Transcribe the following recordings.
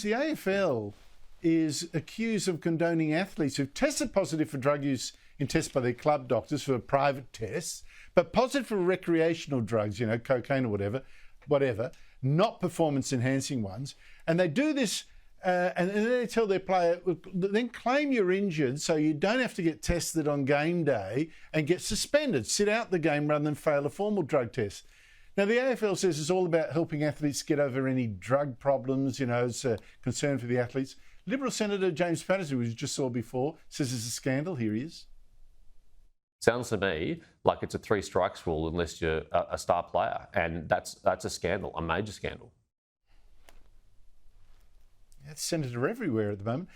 The AFL is accused of condoning athletes who've tested positive for drug use in tests by their club doctors for private tests, but positive for recreational drugs, cocaine or whatever, not performance-enhancing ones. And they do this, and then they tell their player, then claim you're injured so you don't have to get tested on game day and get suspended, sit out the game rather than fail a formal drug test. Now, the AFL says it's all about helping athletes get over any drug problems, it's a concern for the athletes. Liberal Senator James Patterson, who we just saw before, says it's a scandal. Here he is. Sounds to me like it's a 3 strikes rule unless you're a star player, and that's a scandal, a major scandal. It's senator everywhere at the moment.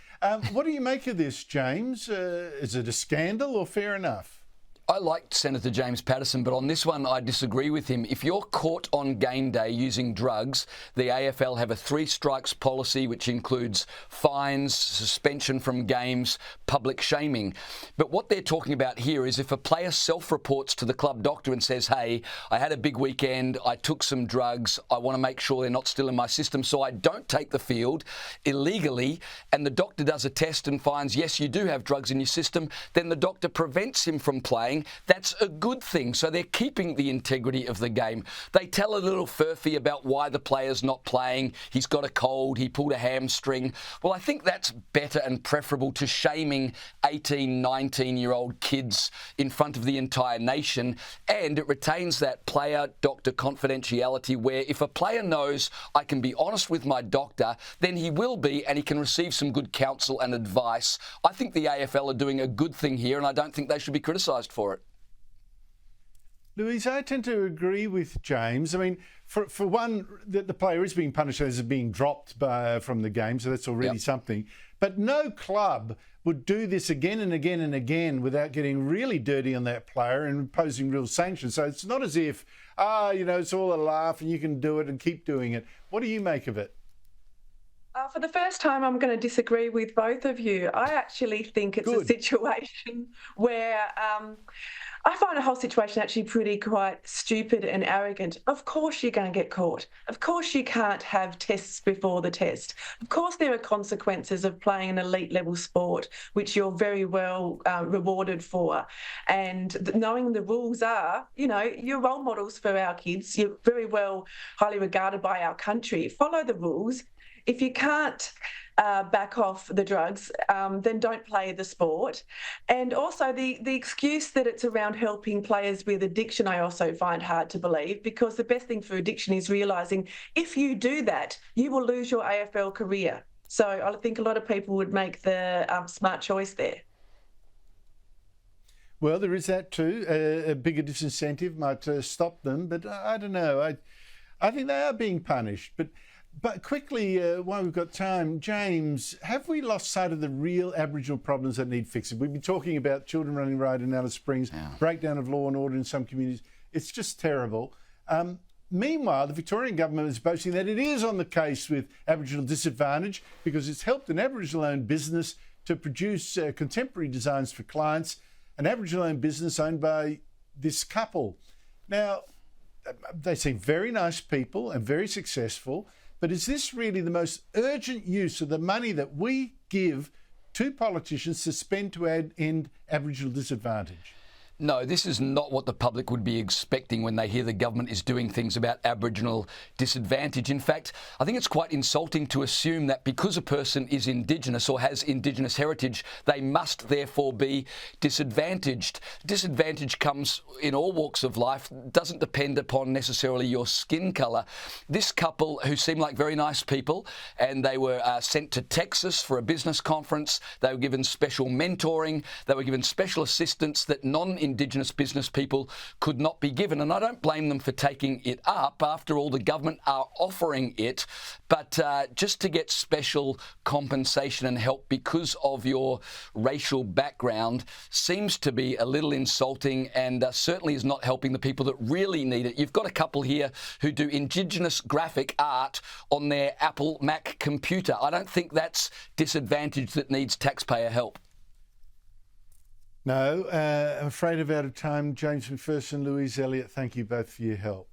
What do you make of this, James? Is it a scandal or fair enough? I liked Senator James Patterson, but on this one I disagree with him. If you're caught on game day using drugs, the AFL have a 3 strikes policy which includes fines, suspension from games, public shaming. But what they're talking about here is if a player self-reports to the club doctor and says, hey, I had a big weekend, I took some drugs, I want to make sure they're not still in my system so I don't take the field illegally, and the doctor does a test and finds, yes, you do have drugs in your system, then the doctor prevents him from playing. That's a good thing. So they're keeping the integrity of the game. They tell a little furphy about why the player's not playing. He's got a cold, he pulled a hamstring. Well, I think that's better and preferable to shaming 18, 19-year-old kids in front of the entire nation. And it retains that player-doctor confidentiality where if a player knows I can be honest with my doctor, then he will be, and he can receive some good counsel and advice. I think the AFL are doing a good thing here, and I don't think they should be criticised for it. Louise, I tend to agree with James. I mean, for one, the player is being punished as being dropped from the game, so that's already something. But no club would do this again and again and again without getting really dirty on that player and imposing real sanctions. So it's not as if, it's all a laugh and you can do it and keep doing it. What do you make of it? For the first time, I'm going to disagree with both of you. I actually think it's a situation where I find the whole situation actually quite stupid and arrogant. Of course you're going to get caught. Of course you can't have tests before the test. Of course there are consequences of playing an elite level sport, which you're very well rewarded for. And knowing the rules are, you're role models for our kids. You're very well, highly regarded by our country. Follow the rules. If you can't back off the drugs, then don't play the sport. And also the excuse that it's around helping players with addiction, I also find hard to believe, because the best thing for addiction is realising if you do that, you will lose your AFL career. So I think a lot of people would make the smart choice there. Well, there is that too. A bigger disincentive might stop them, but I don't know. I think they are being punished. But quickly, while we've got time, James, have we lost sight of the real Aboriginal problems that need fixing? We've been talking about children running riot in Alice Springs, breakdown of law and order in some communities. It's just terrible. Meanwhile, the Victorian government is boasting that it is on the case with Aboriginal disadvantage because it's helped an Aboriginal-owned business to produce contemporary designs for clients, an Aboriginal-owned business owned by this couple. Now, they seem very nice people and very successful. But is this really the most urgent use of the money that we give to politicians to spend to end Aboriginal disadvantage? No, this is not what the public would be expecting when they hear the government is doing things about Aboriginal disadvantage. In fact, I think it's quite insulting to assume that because a person is Indigenous or has Indigenous heritage, they must therefore be disadvantaged. Disadvantage comes in all walks of life, doesn't depend upon necessarily your skin colour. This couple, who seem like very nice people, and they were sent to Texas for a business conference, they were given special mentoring, they were given special assistance that non-Indigenous business people could not be given. And I don't blame them for taking it up. After all, the government are offering it. But just to get special compensation and help because of your racial background seems to be a little insulting and certainly is not helping the people that really need it. You've got a couple here who do Indigenous graphic art on their Apple Mac computer. I don't think that's disadvantage that needs taxpayer help. No, I'm afraid of out of time. James McPherson, Louise, Elliot, thank you both for your help.